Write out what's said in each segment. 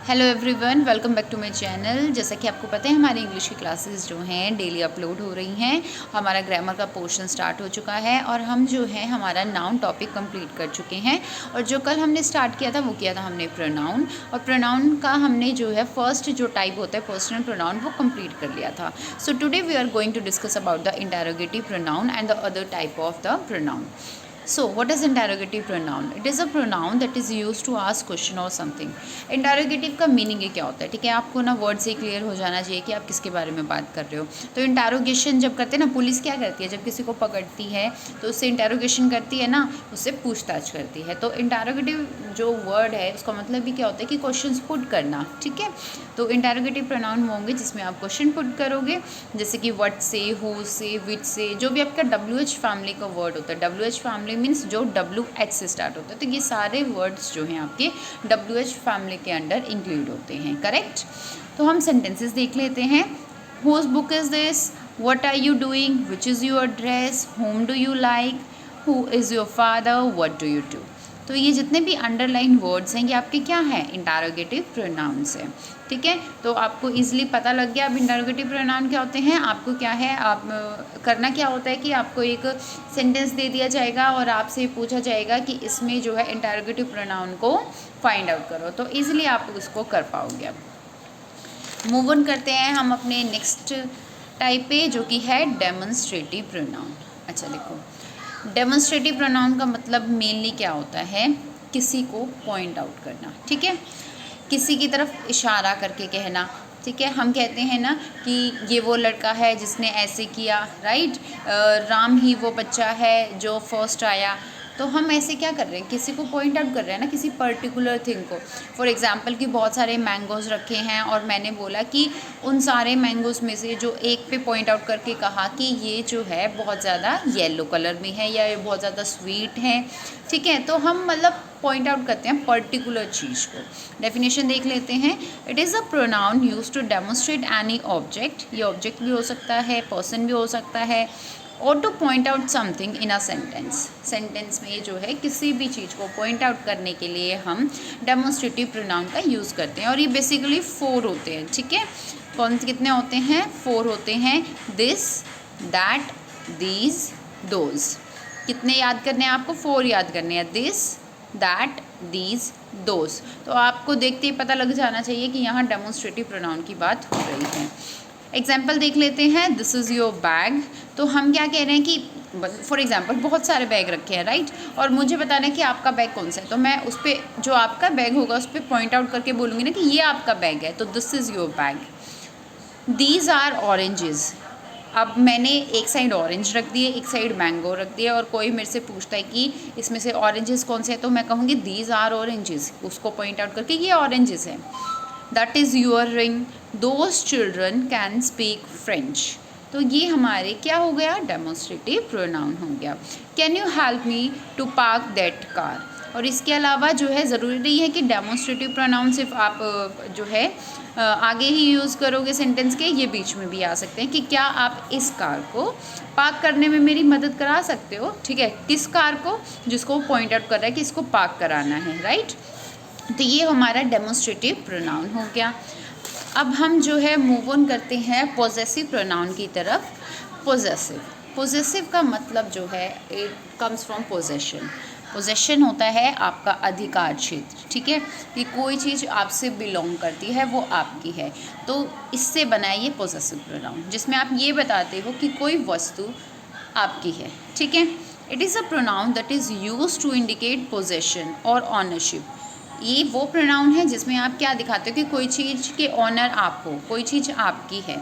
Hello everyone, welcome back to my channel. जैसा कि आपको पता है हमारी इंग्लिश की क्लासेस जो हैं डेली अपलोड हो रही हैं। हमारा ग्रामर का पोर्शन स्टार्ट हो चुका है और हम जो है हमारा नाउन टॉपिक कंप्लीट कर चुके हैं। और जो कल हमने स्टार्ट किया था वो किया था हमने प्रोनाउन, और प्रोनाउन का हमने जो है फर्स्ट जो टाइप होता है पर्सनल प्रोनाउन वो कंप्लीट कर लिया था। So today we are going to discuss about the interrogative pronoun and the other type of the pronoun. So, what is interrogative pronoun? It is a pronoun that is used to ask question or something. Interrogative का meaning क्या होता है? ठीक है, आपको ना word से clear हो जाना चाहिए कि आप किसके बारे में बात कर रहे हो। तो इंटेरोगेशन जब करते हैं ना, पुलिस क्या करती है जब किसी को पकड़ती है तो उससे इंटेरोगेशन करती है ना, उससे पूछताछ करती है। तो इंटेरोगेटिव जो वर्ड है उसका मतलब भी क्या होता है कि क्वेश्चन पुट करना। ठीक है, तो इंटेरोगेटिव प्रोनाउन होंगे जिसमें आप क्वेश्चन पुट करोगे, जैसे कि व्हाट से, हु से, विच से, जो भी आपका WH फैमिली का वर्ड होता है। WH फैमिली मीन्स जो WH से स्टार्ट होता है, तो ये सारे वर्ड्स जो हैं आपके WH फैमिली के अंडर इंक्लूड होते हैं। करेक्ट। तो हम सेंटेंसेस देख लेते हैं। Whose book is this, what are you doing, which is your dress, whom do you like, who is your father, what do you do. तो ये जितने भी अंडरलाइन वर्ड्स हैं ये आपके क्या हैं, इंटेरोगेटिव प्रोनाउंस हैं। ठीक है, तो आपको इजीली पता लग गया अब इंटेरोगेटिव प्रोनाउन क्या होते हैं। आपको क्या है, आप करना क्या होता है कि आपको एक सेंटेंस दे दिया जाएगा और आपसे पूछा जाएगा कि इसमें जो है इंटेरोगेटिव प्रोनाउन को फाइंड आउट करो, तो इजीली आप उसको कर पाओगे। अब मूव ऑन करते हैं हम अपने नेक्स्ट टाइप पे, जो कि है डेमोन्स्ट्रेटिव प्रोनाउन। अच्छा देखो, डेमोन्स्ट्रेटिव प्रोनाउन का मतलब मेनली क्या होता है, किसी को पॉइंट आउट करना। ठीक है, किसी की तरफ इशारा करके कहना। ठीक है, हम कहते हैं ना कि ये वो लड़का है जिसने ऐसे किया, राइट। राम ही वो बच्चा है जो फर्स्ट आया। तो हम ऐसे क्या कर रहे हैं, किसी को पॉइंट आउट कर रहे हैं ना, किसी पर्टिकुलर थिंग को। फॉर एग्जांपल कि बहुत सारे मैंगोज़ रखे हैं और मैंने बोला कि उन सारे मैंगोज़ में से जो एक पे पॉइंट आउट करके कहा कि ये जो है बहुत ज़्यादा येलो कलर में है या ये बहुत ज़्यादा स्वीट है। ठीक है, तो हम मतलब पॉइंट आउट करते हैं पर्टिकुलर चीज़ को। डेफिनेशन देख लेते हैं। It is a pronoun use to demonstrate any object, ये ऑब्जेक्ट भी हो सकता है, पर्सन भी हो सकता है, और two point out something in a sentence. Sentence में जो है किसी भी चीज़ को पॉइंट आउट करने के लिए हम डेमोन्स्ट्रेटिव प्रोनाउन का यूज़ करते हैं। और ये बेसिकली 4 होते हैं। ठीक है, कौन से कितने होते हैं, 4 होते हैं। This, that, these, those. कितने याद करने हैं आपको, 4 याद करने हैं। This, that, these, those. तो आपको देखते ही पता लग जाना चाहिए कि यहाँ डेमोन्स्ट्रेटिव प्रोनाउन की बात हो रही है। एग्जाम्पल देख लेते हैं। This is your bag. तो हम क्या कह रहे हैं कि फॉर एग्जाम्पल बहुत सारे बैग रखे हैं, राइट, और मुझे बताना है कि आपका बैग कौन सा है। तो मैं उस पर जो आपका बैग होगा उस पर पॉइंट आउट करके बोलूँगी ना कि ये आपका बैग है, तो this is your bag. These are oranges. अब मैंने एक साइड ऑरेंज रख दिए, एक साइड मैंगो रख दिया, और कोई मेरे से पूछता है कि इसमें से ऑरेंजेस कौन से हैं, तो मैं कहूँगी दीज आर ऑरेंजेस, उसको पॉइंट आउट करके ये ऑरेंजेस हैं। That is your ring, those children can speak French. तो ये हमारे क्या हो गया, डेमोन्स्ट्रेटिव प्रोनाउन हो गया। Can you help me to park that car. और इसके अलावा जो है ज़रूरी नहीं है कि डेमोन्स्ट्रेटिव प्रोनाउन सिर्फ आप जो है आगे ही यूज़ करोगे सेंटेंस के, ये बीच में भी आ सकते हैं कि क्या आप इस कार को पार्क करने में मेरी मदद करा सकते हो। ठीक है, किस कार को, जिसको पॉइंट आउट कर रहा है कि इसको पार्क कराना है, राइट। तो ये हमारा डेमोन्स्ट्रेटिव प्रोनाउन हो गया। अब हम जो है मूव ऑन करते हैं पॉजेसिव प्रोनाउन की तरफ। पॉजेसिव का मतलब जो है it comes from possession. Possession होता है आपका अधिकार क्षेत्र। ठीक है, कि कोई चीज़ आपसे बिलोंग करती है, वो आपकी है, तो इससे बना है ये पॉजेसिव प्रोनाउन, जिसमें आप ये बताते हो कि कोई वस्तु आपकी है। ठीक है, it is a pronoun that is used to indicate possession और ऑनरशिप। ये वो प्रोनाउन है जिसमें आप क्या दिखाते हो कि कोई चीज़ के ऑनर आप हो, कोई चीज़ आपकी है।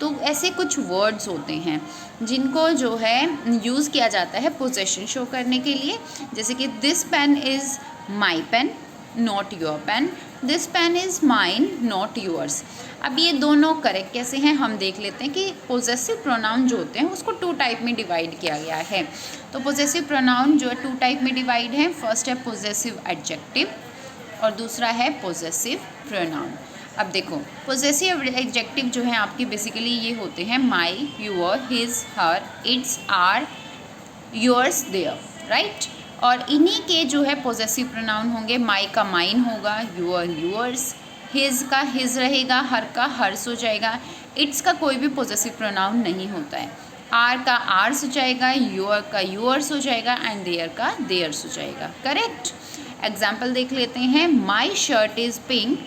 तो ऐसे कुछ वर्ड्स होते हैं जिनको जो है यूज़ किया जाता है पोजेशन शो करने के लिए, जैसे कि this pen is my pen, not your pen. This pen is mine, not yours. अब ये दोनों करेक्ट कैसे हैं हम देख लेते हैं कि पोजेसिव प्रोनाउन जो होते हैं उसको 2 टाइप में डिवाइड किया गया है। तो पोजेसिव प्रोनाउन जो है 2 टाइप में डिवाइड है। फर्स्ट है पोजेसिव एडजेक्टिव और दूसरा है पोजेसिव प्रोनाउन। अब देखो, पोजेसिव एडजेक्टिव जो है आपके बेसिकली ये होते हैं my, your, his, her, its, our, yours, their, right. और इन्हीं के जो है पोजेसिव प्रोनाउन होंगे। माई का माइन होगा, यूअर यूअर्स, हिज का हिज रहेगा, हर का हर्स हो जाएगा, इट्स का कोई भी पोजेसिव प्रोनाउन नहीं होता है, आर का आर्स हो जाएगा, योर का योर्स हो जाएगा एंड देयर का देयर्स हो जाएगा। करेक्ट। एग्जाम्पल देख लेते हैं। My shirt is pink,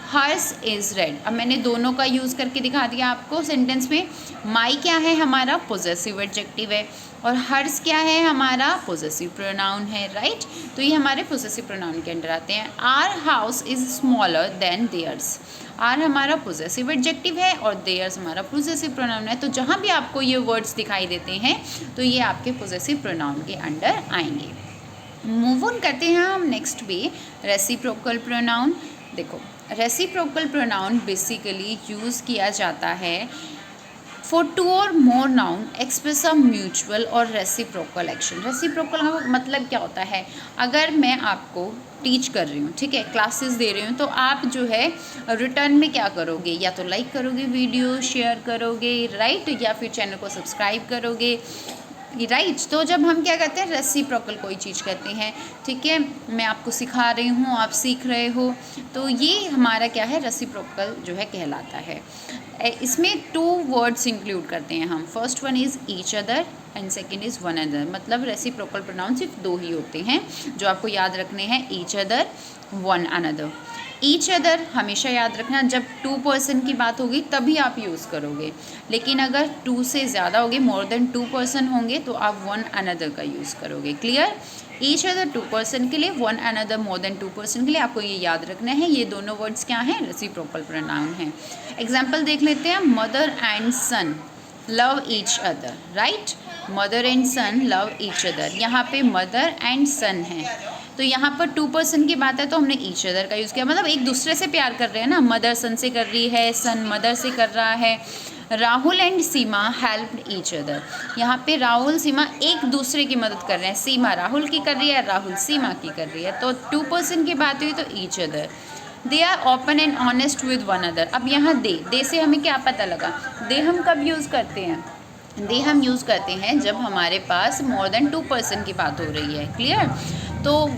hers is red. अब मैंने दोनों का यूज़ करके दिखा दिया आपको सेंटेंस में। माई क्या है हमारा पोजेसिव एडजेक्टिव है और हर्स क्या है हमारा पोजेसिव प्रोनाउन है, राइट। तो ये हमारे पोजेसिव प्रोनाउन के अंडर आते हैं। Our house is smaller than theirs, our हमारा पोजेसिव एडजेक्टिव है और देयर्स हमारा पोजेसिव प्रोनाउन है। तो जहाँ भी आपको ये वर्ड्स दिखाई देते हैं तो ये आपके पोजेसिव प्रोनाउन के अंडर आएंगे। मूव ऑन करते हैं हम नेक्स्ट पे, रेसिप्रोकल प्रोनाउन। देखो, रेसिप्रोकल प्रोनाउन बेसिकली यूज़ किया जाता है फॉर टू और मोर नाउन एक्सप्रेस अ म्यूचुअल और रेसिप्रोकल एक्शन। रेसिप्रोकल का मतलब क्या होता है, अगर मैं आपको टीच कर रही हूँ, ठीक है, क्लासेस दे रही हूँ, तो आप जो है रिटर्न में क्या करोगे, या तो लाइक करोगे, वीडियो शेयर करोगे, राइट, या फिर चैनल को सब्सक्राइब करोगे, राइट। तो जब हम क्या करते हैं, रेसिप्रोकल कोई चीज़ करते हैं, ठीक है, मैं आपको सिखा रही हूँ, आप सीख रहे हो, तो ये हमारा क्या है, रेसिप्रोकल जो है कहलाता है। इसमें 2 वर्ड्स इंक्लूड करते हैं हम। First one is each other and second is one other. मतलब रेसिप्रोकल प्रोनाउन सिर्फ 2 ही होते हैं जो आपको याद रखने हैं, each other, one another. Each other हमेशा याद रखना, जब 2 पर्सन की बात होगी तभी आप यूज़ करोगे, लेकिन अगर 2 से ज़्यादा होगे, मोर देन 2 पर्सन होंगे, तो आप वन अनदर का यूज़ करोगे। क्लियर। ईच अदर 2 पर्सन के लिए, one another more than 2 person के लिए, आपको ये याद रखना है। ये दोनों वर्ड्स क्या हैं, रेसिप्रोकल प्रोनाउन हैं। एग्जाम्पल देख लेते हैं। Mother and son love each other, right. Mother and son love each other. यहाँ पे मदर एंड सन है, तो यहाँ पर 2 पर्सन की बात है तो हमने ईच अदर का यूज़ किया, मतलब एक दूसरे से प्यार कर रहे हैं ना, मदर सन से कर रही है, सन मदर से कर रहा है। Rahul and Seema helped each other. यहाँ पे राहुल सीमा एक दूसरे की मदद कर रहे हैं, सीमा राहुल की कर रही है, राहुल सीमा की कर रही है, तो 2 पर्सन की बात हुई तो each other. They are open and honest with one other. अब यहाँ दे से हमें क्या पता लगा, दे हम कब यूज़ करते हैं, दे हम यूज़ करते हैं जब हमारे पास मोर देन 2 पर्सन की बात हो रही है। क्लियर। तो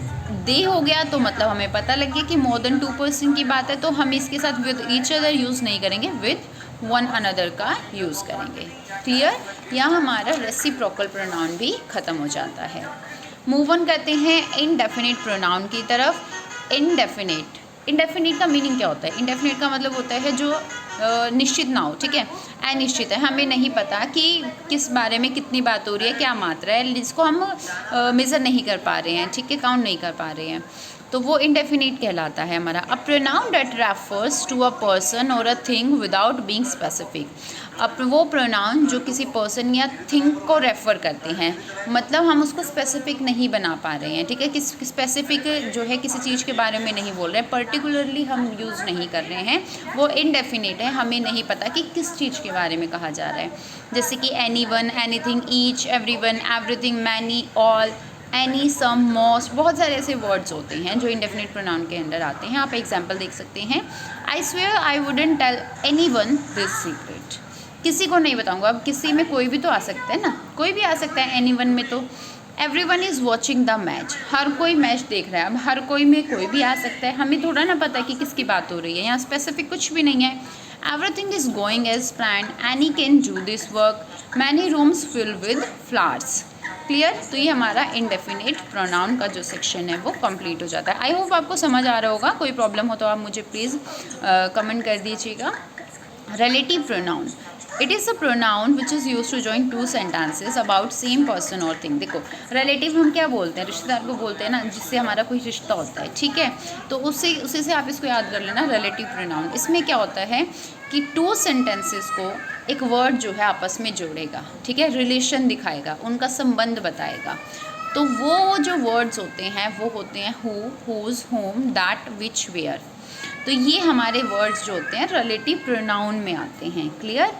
दे हो गया तो मतलब हमें पता लग गया कि मोर देन 2 पर्सन की बात है, तो हम इसके साथ विद ईच अदर यूज़ नहीं करेंगे, विद वन अनदर का यूज़ करेंगे। क्लियर। यहाँ हमारा रेसिप्रोकल प्रोनाउन भी ख़त्म हो जाता है। मूव ऑन करते हैं इनडेफिनिट प्रोनाउन की तरफ। इनडेफिनिट, इनडेफिनिट का मीनिंग क्या होता है, इनडेफिनिट का मतलब होता है जो निश्चित ना हो, ठीक है, अनिश्चित है, हमें नहीं पता कि किस बारे में कितनी बात हो रही है, क्या मात्रा है, जिसको हम मेज़र नहीं कर पा रहे हैं, ठीक है, काउंट नहीं कर पा रहे हैं, तो वो इंडेफिनिट कहलाता है हमारा। A pronoun that refers to a person or a thing without being specific. अब वो प्रोनाउन जो किसी पर्सन या थिंग को रेफ़र करते हैं, मतलब हम उसको स्पेसिफिक नहीं बना पा रहे हैं, ठीक है, किस स्पेसिफिक जो है किसी चीज़ के बारे में नहीं बोल रहे हैं, पर्टिकुलरली हम यूज़ नहीं कर रहे हैं, वो इनडेफिनिट है, हमें नहीं पता कि किस चीज़ के बारे में कहा जा रहा है। जैसे कि anyone, anything, each, everyone, everything, many, all, any, some, most, बहुत सारे ऐसे वर्ड्स होते हैं जो इंडेफिनिट प्रोनाउन के अंडर आते हैं। आप एग्जांपल देख सकते हैं। I swear I wouldn't tell anyone this secret. किसी को नहीं बताऊंगा। अब किसी में कोई भी तो आ सकता है ना, कोई भी आ सकता है एनीवन में। तो everyone is watching the match, हर कोई मैच देख रहा है। अब हर कोई में कोई भी आ सकता है, हमें थोड़ा ना पता है कि किसकी बात हो रही है, यहाँ स्पेसिफिक कुछ भी नहीं है। Everything is going as planned, any can do this work, many rooms fill with flowers. Clear. तो ये हमारा इनडेफिनिट प्रोनाउन का जो सेक्शन है वो कंप्लीट हो जाता है। आई होप आपको समझ आ रहा होगा। कोई प्रॉब्लम हो तो आप मुझे प्लीज़ कमेंट कर दीजिएगा। Relative pronoun, it is a pronoun which is use to join 2 sentences about same person और थिंग। देखो, रिलेटिव हम क्या बोलते हैं, रिश्तेदार को बोलते हैं ना, जिससे हमारा कोई रिश्ता होता है, ठीक है, तो उसी से आप इसको याद कर लेना, रिलेटिव प्रोनाउन। इसमें क्या होता है कि 2 सेंटेंसेस को एक वर्ड जो है आपस में जोड़ेगा, ठीक है, रिलेशन दिखाएगा, उनका संबंध बताएगा। तो वो जो वर्ड्स होते हैं वो होते हैं who, whose, whom, that, which, where. तो ये हमारे वर्ड्स जो होते हैं रिलेटिव प्रोनाउन में आते हैं। क्लियर।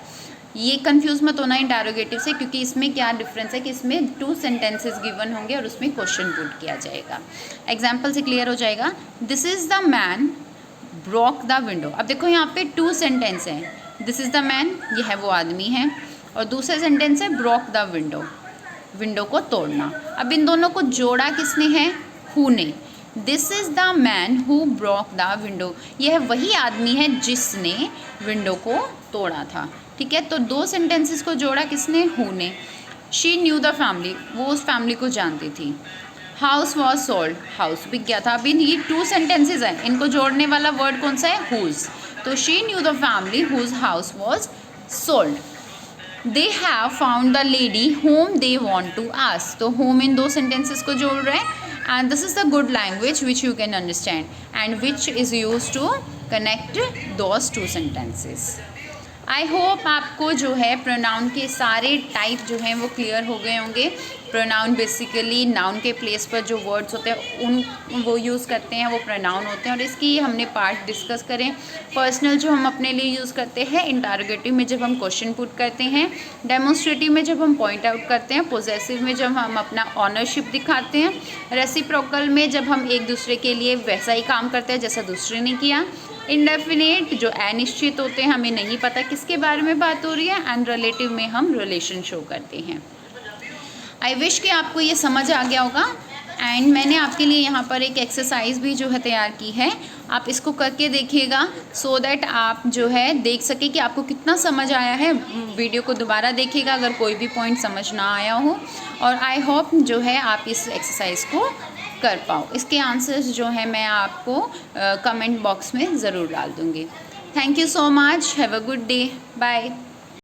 ये कंफ्यूज मत होना इंटरोगेटिव से, क्योंकि इसमें क्या डिफरेंस है कि इसमें 2 सेंटेंसेस गिवन होंगे और उसमें क्वेश्चन पुट किया जाएगा। एग्जाम्पल से क्लियर हो जाएगा। This is the man broke the window. अब देखो यहाँ पे 2 सेंटेंस हैं। दिस इज़ द मैन, ये है वो आदमी है, और दूसरा सेंटेंस है ब्रोक द विंडो, विंडो को तोड़ना। अब इन दोनों को जोड़ा किसने है, हु ने। This is the man who broke the window, यह वही आदमी है जिसने विंडो को तोड़ा था। ठीक है, तो दो सेंटेंसेस को जोड़ा किसने, हु ने। शी न्यू द फैमिली, वो उस फैमिली को जानती थी। हाउस वॉज सोल्ड, हाउस बिक गया था। अभी ये टू सेंटेंसेज हैं, इनको जोड़ने वाला वर्ड कौन सा है, हुज। तो she knew the family whose house was sold. They have found the lady whom they want to ask, तो होम इन दो सेंटेंसेस को जोड़ रहे हैं। And this is the good language which you can understand and which is use to connect those two sentences. I hope आपको जो है प्रोनाउन के सारे टाइप जो हैं वो क्लियर हो गए होंगे। प्रोनाउन बेसिकली नाउन के प्लेस पर जो वर्ड्स होते हैं उन वो यूज़ करते हैं, वो प्रोनाउन होते हैं। और इसकी हमने पार्ट डिस्कस करें। पर्सनल जो हम अपने लिए यूज़ करते हैं, इंटरोगेटिव में जब हम क्वेश्चन पुट करते हैं, डेमोन्स्ट्रेटिव में जब हम पॉइंट आउट करते हैं, पोजेसिव में जब हम अपना ऑनरशिप दिखाते हैं, रेसिप्रोकल में जब हम एक दूसरे के लिए वैसा ही काम करते हैं जैसा दूसरे ने किया, इंडेफिनेट जो अनिश्चित होते हैं, हमें नहीं पता किसके बारे में बात हो रही है, एंड रिलेटिव में हम रिलेशन शो करते हैं। आई विश कि आपको ये समझ आ गया होगा। एंड मैंने आपके लिए यहाँ पर एक एक्सरसाइज भी जो है तैयार की है, आप इसको करके देखिएगा सो दैट आप जो है देख सके कि आपको कितना समझ आया है। वीडियो को दोबारा देखिएगा अगर कोई भी पॉइंट समझ ना आया हो, और आई होप जो है आप इस एक्सरसाइज को कर पाओ। इसके आंसर्स जो है मैं आपको कमेंट बॉक्स में ज़रूर डाल दूँगी। Thank you so much, have a good day, bye.